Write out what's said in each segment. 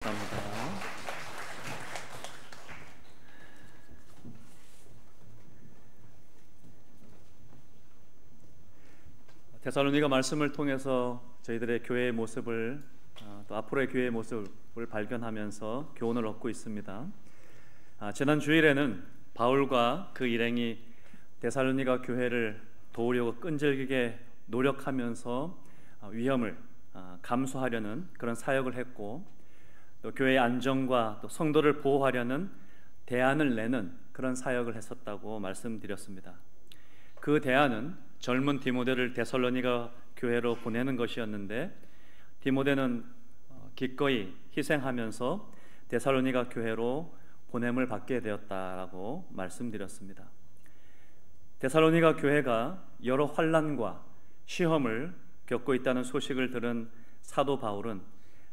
감사합니다. 데살로니가 말씀을 통해서 저희들의 교회의 모습을 또 앞으로의 교회의 모습을 발견하면서 교훈을 얻고 있습니다. 지난 주일에는 바울과 그 일행이 데살로니가 교회를 도우려고 끈질기게 노력하면서 위험을 감수하려는 그런 사역을 했고, 또 교회의 안정과 또 성도를 보호하려는 대안을 내는 그런 사역을 했었다고 말씀드렸습니다. 그 대안은 젊은 디모데를 데살로니가 교회로 보내는 것이었는데, 디모데는 기꺼이 희생하면서 데살로니가 교회로 보냄을 받게 되었다라고 말씀드렸습니다. 데살로니가 교회가 여러 환난과 시험을 겪고 있다는 소식을 들은 사도 바울은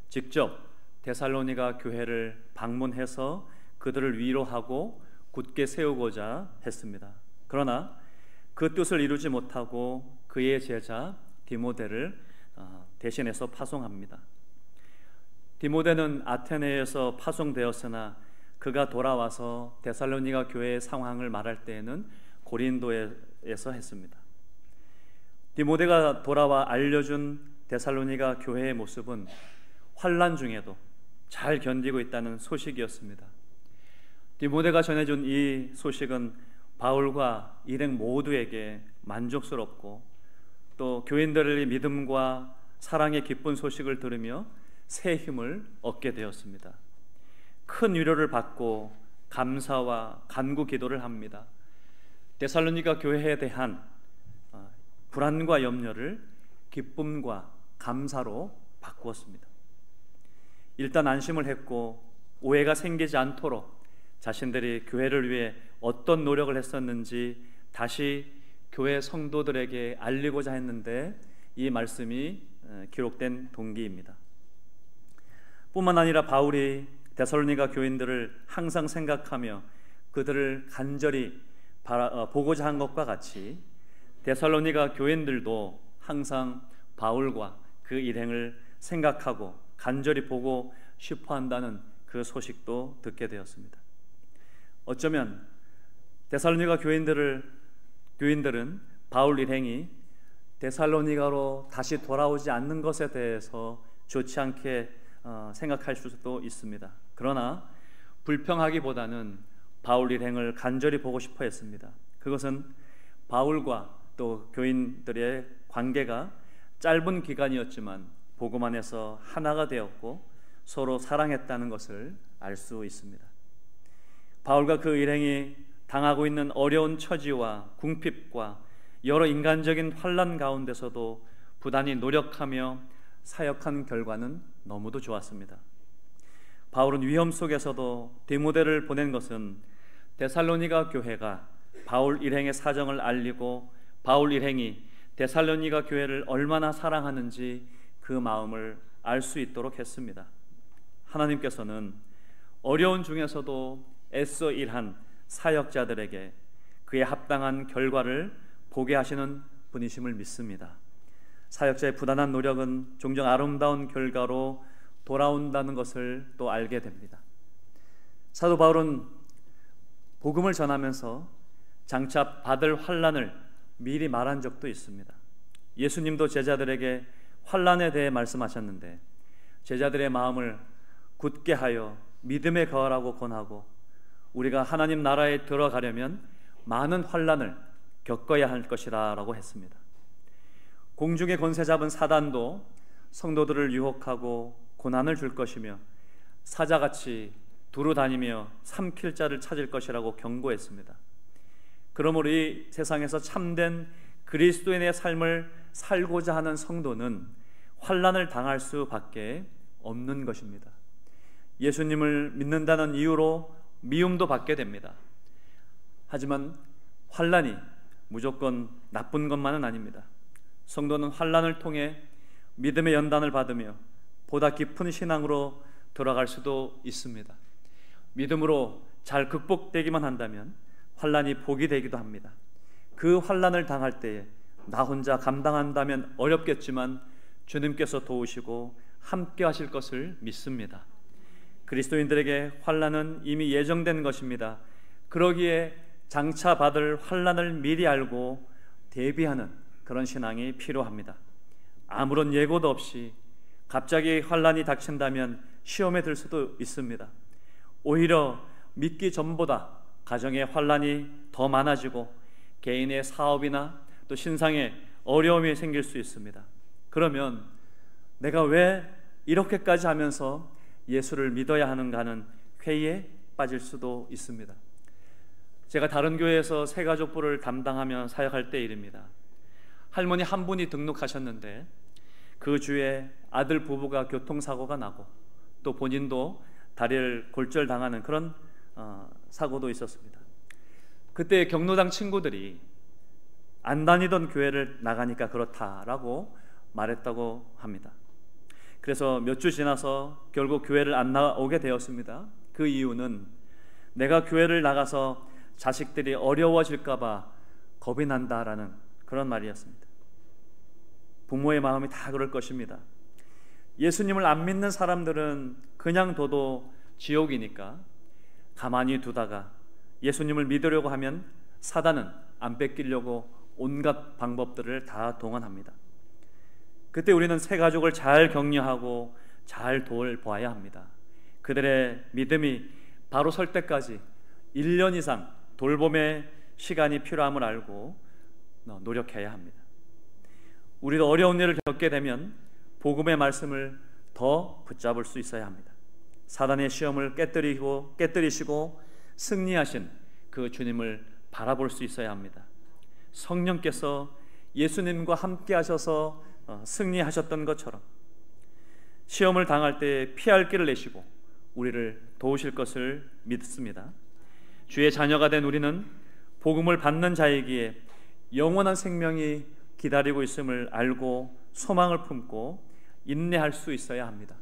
직접 데살로니가 교회를 방문해서 그들을 위로하고 굳게 세우고자 했습니다. 그러나 그 뜻을 이루지 못하고 그의 제자 디모데를 대신해서 파송합니다. 디모데는 아테네에서 파송되었으나 그가 돌아와서 데살로니가 교회의 상황을 말할 때에는 고린도에서 했습니다. 디모데가 돌아와 알려준 데살로니가 교회의 모습은 환난 중에도 잘 견디고 있다는 소식이었습니다. 디모데가 전해준 이 소식은 바울과 일행 모두에게 만족스럽고, 또 교인들의 믿음과 사랑의 기쁜 소식을 들으며 새 힘을 얻게 되었습니다. 큰 위로를 받고 감사와 간구 기도를 합니다. 데살로니가 교회에 대한 불안과 염려를 기쁨과 감사로 바꾸었습니다. 일단 안심을 했고, 오해가 생기지 않도록 자신들이 교회를 위해 어떤 노력을 했었는지 다시 교회 성도들에게 알리고자 했는데, 이 말씀이 기록된 동기입니다. 뿐만 아니라 바울이 데살로니가 교인들을 항상 생각하며 그들을 간절히 보고자 한 것과 같이 데살로니가 교인들도 항상 바울과 그 일행을 생각하고 간절히 보고 싶어 한다는 그 소식도 듣게 되었습니다. 어쩌면 데살로니가 교인들은 바울 일행이 데살로니가로 다시 돌아오지 않는 것에 대해서 좋지 않게 생각할 수도 있습니다. 그러나 불평하기보다는 바울 일행을 간절히 보고 싶어 했습니다. 그것은 바울과 또 교인들의 관계가 짧은 기간이었지만 복음 안에서 하나가 되었고 서로 사랑했다는 것을 알 수 있습니다. 바울과 그 일행이 당하고 있는 어려운 처지와 궁핍과 여러 인간적인 환난 가운데서도 부단히 노력하며 사역한 결과는 너무도 좋았습니다. 바울은 위험 속에서도 디모데를 보낸 것은 데살로니가 교회가 바울 일행의 사정을 알리고 바울 일행이 데살로니가 교회를 얼마나 사랑하는지 그 마음을 알 수 있도록 했습니다. 하나님께서는 어려운 중에서도 애써 일한 사역자들에게 그에 합당한 결과를 보게 하시는 분이심을 믿습니다. 사역자의 부단한 노력은 종종 아름다운 결과로 돌아온다는 것을 또 알게 됩니다. 사도 바울은 복음을 전하면서 장차 받을 환난을 미리 말한 적도 있습니다. 예수님도 제자들에게 환난에 대해 말씀하셨는데 제자들의 마음을 굳게 하여 믿음에 거하라고 권하고, 우리가 하나님 나라에 들어가려면 많은 환난을 겪어야 할 것이라 라고 했습니다. 공중의 권세 잡은 사단도 성도들을 유혹하고 고난을 줄 것이며 사자같이 두루 다니며 삼킬 자를 찾을 것이라고 경고했습니다. 그러므로 이 세상에서 참된 그리스도인의 삶을 살고자 하는 성도는 환난을 당할 수밖에 없는 것입니다. 예수님을 믿는다는 이유로 미움도 받게 됩니다. 하지만 환난이 무조건 나쁜 것만은 아닙니다. 성도는 환난을 통해 믿음의 연단을 받으며 보다 깊은 신앙으로 들어갈 수도 있습니다. 믿음으로 잘 극복되기만 한다면 환난이 복이 되기도 합니다. 그 환난을 당할 때에 나 혼자 감당한다면 어렵겠지만 주님께서 도우시고 함께 하실 것을 믿습니다. 그리스도인들에게 환난은 이미 예정된 것입니다. 그러기에 장차 받을 환난을 미리 알고 대비하는 그런 신앙이 필요합니다. 아무런 예고도 없이 갑자기 환난이 닥친다면 시험에 들 수도 있습니다. 오히려 믿기 전보다 가정의 환난이 더 많아지고 개인의 사업이나 또 신상에 어려움이 생길 수 있습니다. 그러면 내가 왜 이렇게까지 하면서 예수를 믿어야 하는가 하는 회의에 빠질 수도 있습니다. 제가 다른 교회에서 새가족부를 담당하며 사역할 때 일입니다. 할머니 한 분이 등록하셨는데 그 주에 아들 부부가 교통사고가 나고 또 본인도 다리를 골절당하는 그런 사고도 있었습니다. 그때 경로당 친구들이 안 다니던 교회를 나가니까 그렇다라고 말했다고 합니다. 그래서 몇 주 지나서 결국 교회를 안 나오게 되었습니다. 그 이유는 내가 교회를 나가서 자식들이 어려워질까 봐 겁이 난다라는 그런 말이었습니다. 부모의 마음이 다 그럴 것입니다. 예수님을 안 믿는 사람들은 그냥 둬도 지옥이니까 가만히 두다가 예수님을 믿으려고 하면 사단은 안 뺏기려고 온갖 방법들을 다 동원합니다. 그때 우리는 새 가족을 잘 격려하고 잘 돌봐야 합니다. 그들의 믿음이 바로 설 때까지 1년 이상 돌봄의 시간이 필요함을 알고 노력해야 합니다. 우리도 어려운 일을 겪게 되면 복음의 말씀을 더 붙잡을 수 있어야 합니다. 사단의 시험을 깨뜨리시고 승리하신 그 주님을 바라볼 수 있어야 합니다. 성령께서 예수님과 함께 하셔서 승리하셨던 것처럼 시험을 당할 때 피할 길을 내시고 우리를 도우실 것을 믿습니다. 주의 자녀가 된 우리는 복음을 받는 자이기에 영원한 생명이 기다리고 있음을 알고 소망을 품고 인내할 수 있어야 합니다.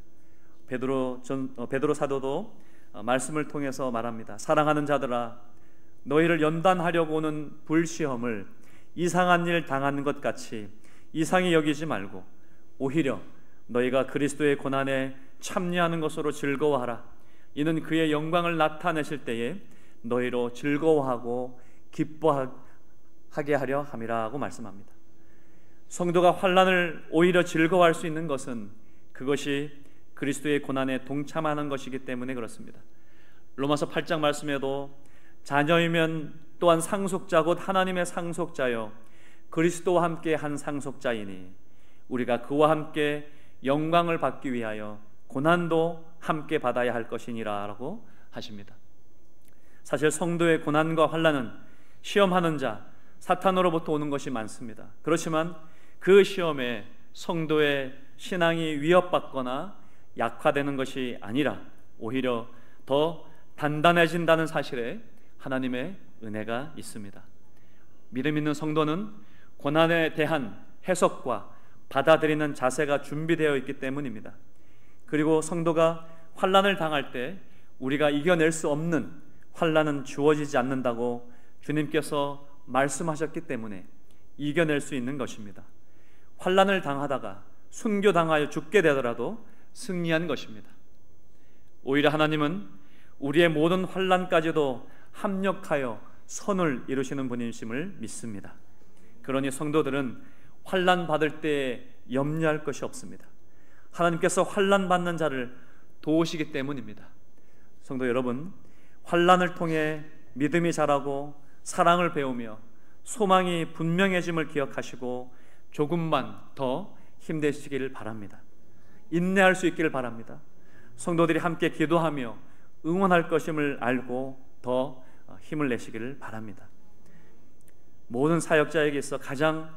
베드로 사도도 말씀을 통해서 말합니다. 사랑하는 자들아, 너희를 연단하려고 오는 불시험을 이상한 일 당하는 것 같이 이상히 여기지 말고 오히려 너희가 그리스도의 고난에 참여하는 것으로 즐거워하라. 이는 그의 영광을 나타내실 때에 너희로 즐거워하고 기뻐하게 하려 함이라고 말씀합니다. 성도가 환난을 오히려 즐거워할 수 있는 것은 그것이 그리스도의 고난에 동참하는 것이기 때문에 그렇습니다. 로마서 8장 말씀에도 자녀이면 또한 상속자 곧 하나님의 상속자여 그리스도와 함께 한 상속자이니 우리가 그와 함께 영광을 받기 위하여 고난도 함께 받아야 할 것이니라 라고 하십니다. 사실 성도의 고난과 환난은 시험하는 자 사탄으로부터 오는 것이 많습니다. 그렇지만 그 시험에 성도의 신앙이 위협받거나 약화되는 것이 아니라 오히려 더 단단해진다는 사실에 하나님의 은혜가 있습니다. 믿음 있는 성도는 고난에 대한 해석과 받아들이는 자세가 준비되어 있기 때문입니다. 그리고 성도가 환난을 당할 때 우리가 이겨낼 수 없는 환난은 주어지지 않는다고 주님께서 말씀하셨기 때문에 이겨낼 수 있는 것입니다. 환난을 당하다가 순교당하여 죽게 되더라도 승리한 것입니다. 오히려 하나님은 우리의 모든 환난까지도 합력하여 선을 이루시는 분이심을 믿습니다. 그러니 성도들은 환난 받을 때 염려할 것이 없습니다. 하나님께서 환난 받는 자를 도우시기 때문입니다. 성도 여러분, 환난을 통해 믿음이 자라고 사랑을 배우며 소망이 분명해짐을 기억하시고 조금만 더 힘내시기를 바랍니다. 인내할 수 있기를 바랍니다. 성도들이 함께 기도하며 응원할 것임을 알고 더 힘을 내시기를 바랍니다. 모든 사역자에게 있어 가장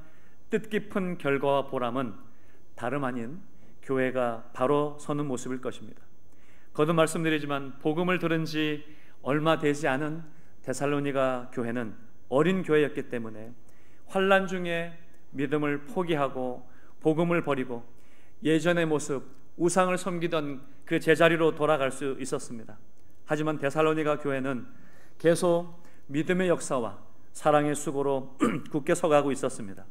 뜻깊은 결과와 보람은 다름 아닌 교회가 바로 서는 모습일 것입니다. 거듭 말씀드리지만 복음을 들은 지 얼마 되지 않은 데살로니가 교회는 어린 교회였기 때문에 환난 중에 믿음을 포기하고 복음을 버리고 예전의 모습, 우상을 섬기던 그 제자리로 돌아갈 수 있었습니다. 하지만 데살로니가 교회는 계속 믿음의 역사와 사랑의 수고로 굳게 서가고 있었습니다.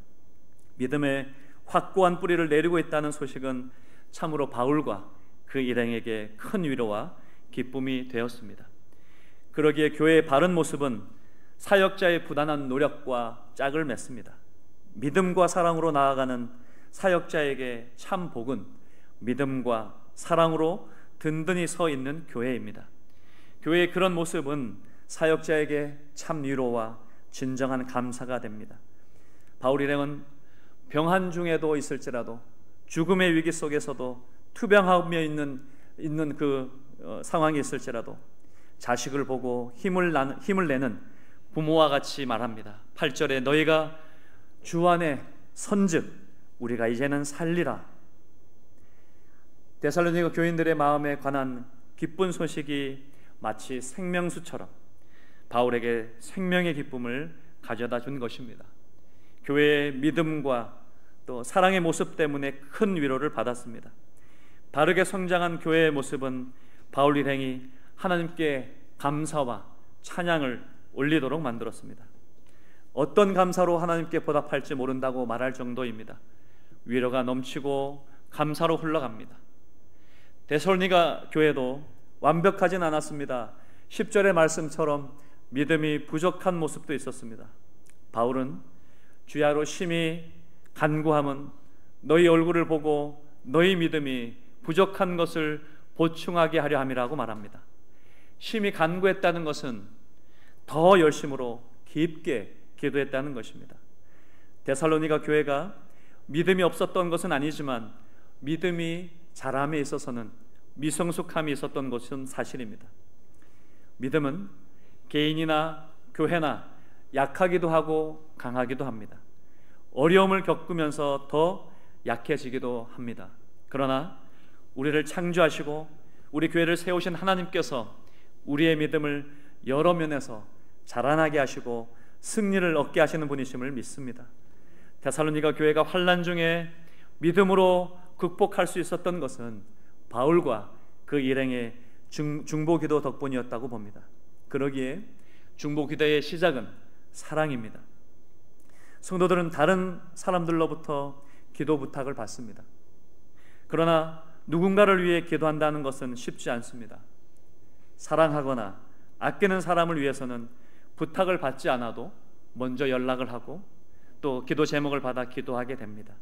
믿음의 확고한 뿌리를 내리고 있다는 소식은 참으로 바울과 그 일행에게 큰 위로와 기쁨이 되었습니다. 그러기에 교회의 바른 모습은 사역자의 부단한 노력과 짝을 맺습니다. 믿음과 사랑으로 나아가는 사역자에게 참 복은 믿음과 사랑으로 든든히 서 있는 교회입니다. 교회의 그런 모습은 사역자에게 참 위로와 진정한 감사가 됩니다. 바울 일행은 병환 중에도 있을지라도 죽음의 위기 속에서도 투병하며 있는 그 상황이 있을지라도 자식을 보고 힘을 내는 부모와 같이 말합니다. 8절에 너희가 주 안에 선즉 우리가 이제는 살리라. 데살로니가 교인들의 마음에 관한 기쁜 소식이 마치 생명수처럼 바울에게 생명의 기쁨을 가져다 준 것입니다. 교회의 믿음과 또 사랑의 모습 때문에 큰 위로를 받았습니다. 바르게 성장한 교회의 모습은 바울 일행이 하나님께 감사와 찬양을 올리도록 만들었습니다. 어떤 감사로 하나님께 보답할지 모른다고 말할 정도입니다. 위로가 넘치고 감사로 흘러갑니다. 데살로니가 교회도 완벽하진 않았습니다. 10절의 말씀처럼 믿음이 부족한 모습도 있었습니다. 바울은 주야로 심히 간구함은 너희 얼굴을 보고 너희 믿음이 부족한 것을 보충하게 하려 함이라고 말합니다. 심히 간구했다는 것은 더 열심으로 깊게 기도했다는 것입니다. 데살로니가 교회가 믿음이 없었던 것은 아니지만 믿음이 자람에 있어서는 미성숙함이 있었던 것은 사실입니다. 믿음은 개인이나 교회나 약하기도 하고 강하기도 합니다. 어려움을 겪으면서 더 약해지기도 합니다. 그러나 우리를 창조하시고 우리 교회를 세우신 하나님께서 우리의 믿음을 여러 면에서 자라나게 하시고 승리를 얻게 하시는 분이심을 믿습니다. 데살로니가 교회가 환난 중에 믿음으로 극복할 수 있었던 것은 바울과 그 일행의 중보기도 덕분이었다고 봅니다. 그러기에 중보기도의 시작은 사랑입니다. 성도들은 다른 사람들로부터 기도 부탁을 받습니다. 그러나 누군가를 위해 기도한다는 것은 쉽지 않습니다. 사랑하거나 아끼는 사람을 위해서는 부탁을 받지 않아도 먼저 연락을 하고 또 기도 제목을 받아 기도하게 됩니다.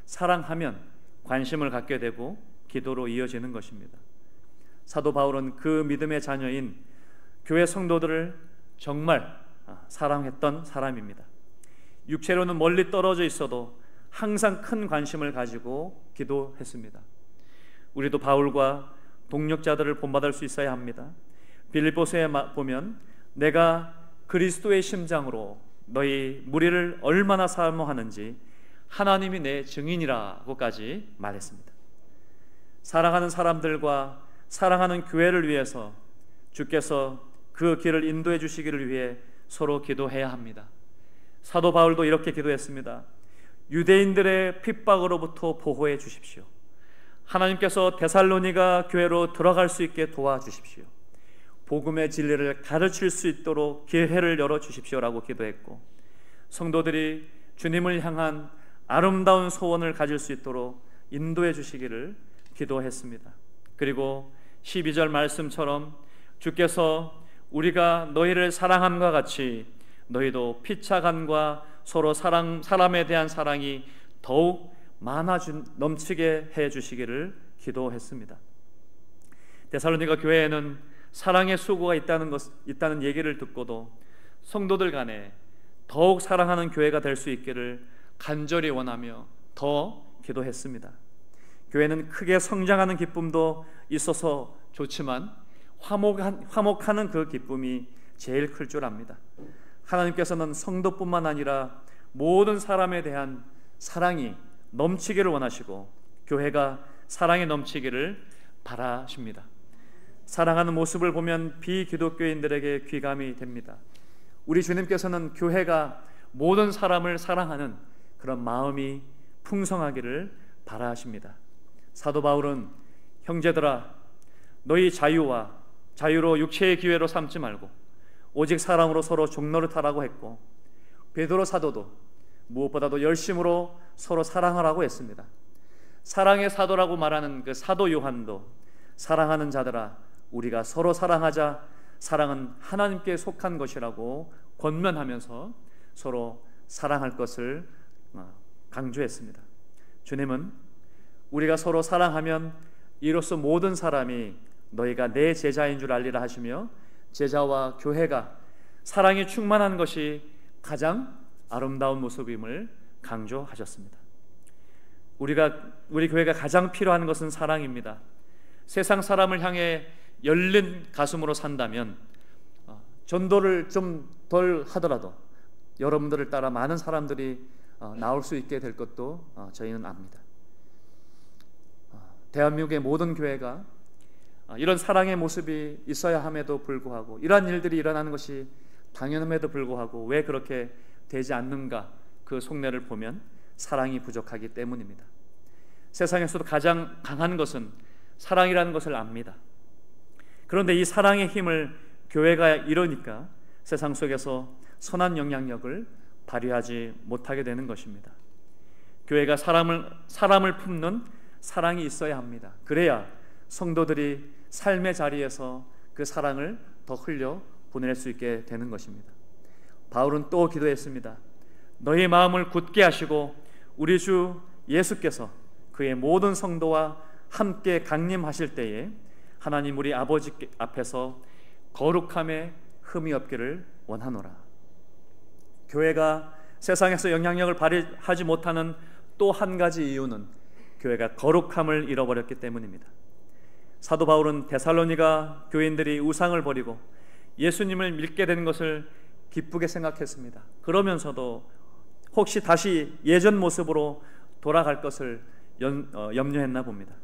사랑하면 관심을 갖게 되고 기도로 이어지는 것입니다. 사도 바울은 그 믿음의 자녀인 교회 성도들을 정말 사랑했던 사람입니다. 육체로는 멀리 떨어져 있어도 항상 큰 관심을 가지고 기도했습니다. 우리도 바울과 동력자들을 본받을 수 있어야 합니다. 빌립보서에 보면 내가 그리스도의 심장으로 너희 무리를 얼마나 사모하는지 하나님이 내 증인이라고까지 말했습니다. 사랑하는 사람들과 사랑하는 교회를 위해서 주께서 그 길을 인도해 주시기를 위해 서로 기도해야 합니다. 사도 바울도 이렇게 기도했습니다. 유대인들의 핍박으로부터 보호해 주십시오. 하나님께서 데살로니가 교회로 들어갈 수 있게 도와주십시오. 복음의 진리를 가르칠 수 있도록 기회를 열어주십시오라고 기도했고, 성도들이 주님을 향한 아름다운 소원을 가질 수 있도록 인도해 주시기를 기도했습니다. 그리고 12절 말씀처럼 주께서 우리가 너희를 사랑함과 같이 너희도 피차간과 서로 사람에 대한 사랑이 더욱 넘치게 해주시기를 기도했습니다. 데살로니가 교회에는 사랑의 수고가 있다는 얘기를 듣고도 성도들 간에 더욱 사랑하는 교회가 될 수 있기를 간절히 원하며 더 기도했습니다. 교회는 크게 성장하는 기쁨도 있어서 좋지만 화목하는 그 기쁨이 제일 클 줄 압니다. 하나님께서는 성도뿐만 아니라 모든 사람에 대한 사랑이 넘치기를 원하시고 교회가 사랑이 넘치기를 바라십니다. 사랑하는 모습을 보면 비기독교인들에게 귀감이 됩니다. 우리 주님께서는 교회가 모든 사람을 사랑하는 그런 마음이 풍성하기를 바라십니다. 사도 바울은 형제들아 너희 자유로 육체의 기회로 삼지 말고 오직 사랑으로 서로 종노릇하라고 했고, 베드로 사도도 무엇보다도 열심으로 서로 사랑하라고 했습니다. 사랑의 사도라고 말하는 그 사도 요한도 사랑하는 자들아 우리가 서로 사랑하자, 사랑은 하나님께 속한 것이라고 권면하면서 서로 사랑할 것을 강조했습니다. 주님은 우리가 서로 사랑하면 이로써 모든 사람이 너희가 내 제자인 줄 알리라 하시며, 제자와 교회가 사랑이 충만한 것이 가장 아름다운 모습임을 강조하셨습니다. 우리 교회가 가장 필요한 것은 사랑입니다. 세상 사람을 향해 열린 가슴으로 산다면 전도를 좀 덜 하더라도 여러분들을 따라 많은 사람들이 나올 수 있게 될 것도 저희는 압니다. 대한민국의 모든 교회가 이런 사랑의 모습이 있어야 함에도 불구하고, 이러한 일들이 일어나는 것이 당연함에도 불구하고 왜 그렇게 되지 않는가, 그 속내를 보면 사랑이 부족하기 때문입니다. 세상에서도 가장 강한 것은 사랑이라는 것을 압니다. 그런데 이 사랑의 힘을 교회가 이루니까 세상 속에서 선한 영향력을 발휘하지 못하게 되는 것입니다. 교회가 사람을 품는 사랑이 있어야 합니다. 그래야 성도들이 삶의 자리에서 그 사랑을 더 흘려 보낼 수 있게 되는 것입니다. 바울은 또 기도했습니다. 너희 마음을 굳게 하시고 우리 주 예수께서 그의 모든 성도와 함께 강림하실 때에 하나님 우리 아버지 앞에서 거룩함에 흠이 없기를 원하노라. 교회가 세상에서 영향력을 발휘하지 못하는 또 한 가지 이유는 교회가 거룩함을 잃어버렸기 때문입니다. 사도 바울은 데살로니가 교인들이 우상을 버리고 예수님을 믿게 된 것을 기쁘게 생각했습니다. 그러면서도 혹시 다시 예전 모습으로 돌아갈 것을 염려했나 봅니다.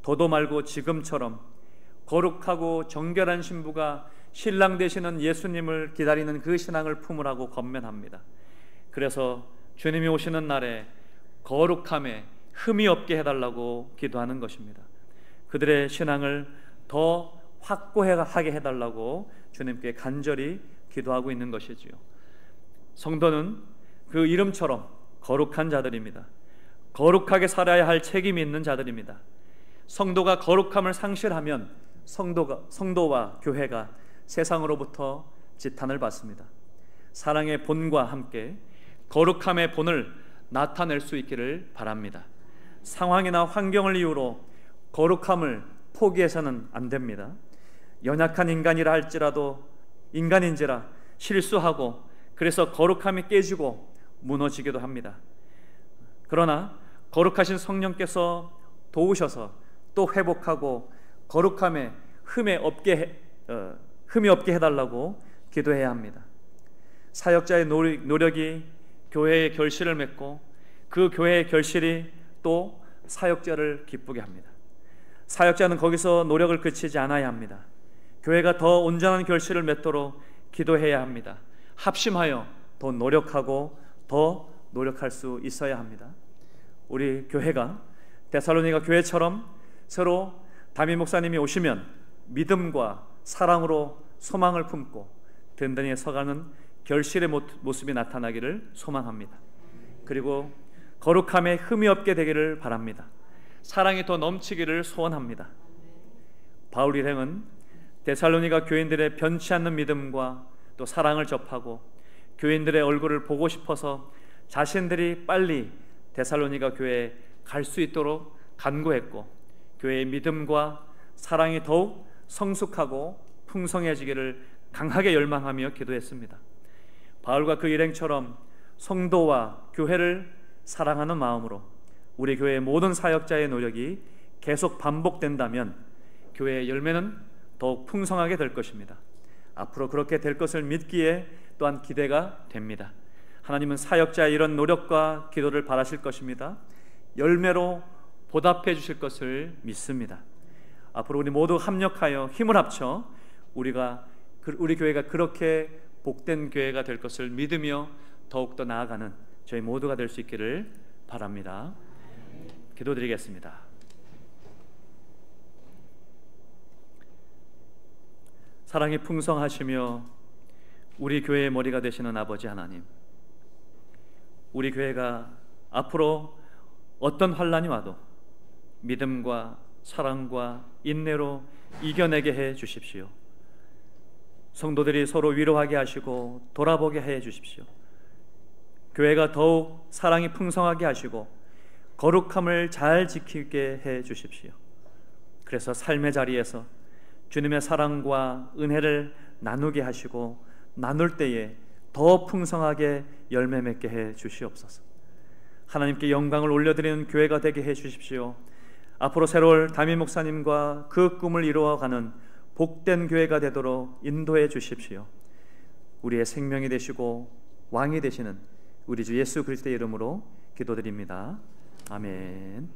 더도 말고 지금처럼 거룩하고 정결한 신부가 신랑 되시는 예수님을 기다리는 그 신앙을 품으라고 권면합니다. 그래서 주님이 오시는 날에 거룩함에 흠이 없게 해달라고 기도하는 것입니다. 그들의 신앙을 더 확고하게 해달라고 주님께 간절히 기도하고 있는 것이지요. 성도는 그 이름처럼 거룩한 자들입니다. 거룩하게 살아야 할 책임이 있는 자들입니다. 성도가 거룩함을 상실하면 성도와 교회가 세상으로부터 지탄을 받습니다. 사랑의 본과 함께 거룩함의 본을 나타낼 수 있기를 바랍니다. 상황이나 환경을 이유로 거룩함을 포기해서는 안 됩니다. 연약한 인간이라 할지라도 인간인지라 실수하고 그래서 거룩함이 깨지고 무너지기도 합니다. 그러나 거룩하신 성령께서 도우셔서 또 회복하고 거룩함에 흠이 없게 해달라고 기도해야 합니다. 사역자의 노력이 교회의 결실을 맺고 그 교회의 결실이 또 사역자를 기쁘게 합니다. 사역자는 거기서 노력을 그치지 않아야 합니다. 교회가 더 온전한 결실을 맺도록 기도해야 합니다. 합심하여 더 노력하고 더 노력할 수 있어야 합니다. 우리 교회가 데살로니가 교회처럼 서로 담임 목사님이 오시면 믿음과 사랑으로 소망을 품고 든든히 서가는 결실의 모습이 나타나기를 소망합니다. 그리고 거룩함에 흠이 없게 되기를 바랍니다. 사랑이 더 넘치기를 소원합니다. 바울 일행은 데살로니가 교인들의 변치 않는 믿음과 또 사랑을 접하고 교인들의 얼굴을 보고 싶어서 자신들이 빨리 데살로니가 교회에 갈 수 있도록 간구했고 교회의 믿음과 사랑이 더욱 성숙하고 풍성해지기를 강하게 열망하며 기도했습니다. 바울과 그 일행처럼 성도와 교회를 사랑하는 마음으로 우리 교회의 모든 사역자의 노력이 계속 반복된다면 교회의 열매는 더욱 풍성하게 될 것입니다. 앞으로 그렇게 될 것을 믿기에 또한 기대가 됩니다. 하나님은 사역자의 이런 노력과 기도를 바라실 것입니다. 열매로 보답해 주실 것을 믿습니다. 앞으로 우리 모두 합력하여 힘을 합쳐 우리 교회가 그렇게 복된 교회가 될 것을 믿으며 더욱더 나아가는 저희 모두가 될 수 있기를 바랍니다. 기도드리겠습니다. 사랑이 풍성하시며 우리 교회의 머리가 되시는 아버지 하나님, 우리 교회가 앞으로 어떤 환난이 와도 믿음과 사랑과 인내로 이겨내게 해 주십시오. 성도들이 서로 위로하게 하시고 돌아보게 해 주십시오. 교회가 더욱 사랑이 풍성하게 하시고 거룩함을 잘 지키게 해 주십시오. 그래서 삶의 자리에서 주님의 사랑과 은혜를 나누게 하시고 나눌 때에 더 풍성하게 열매 맺게 해 주시옵소서. 하나님께 영광을 올려드리는 교회가 되게 해 주십시오. 앞으로 새로울 담임 목사님과 그 꿈을 이루어가는 복된 교회가 되도록 인도해 주십시오. 우리의 생명이 되시고 왕이 되시는 우리 주 예수 그리스도의 이름으로 기도드립니다. 아멘.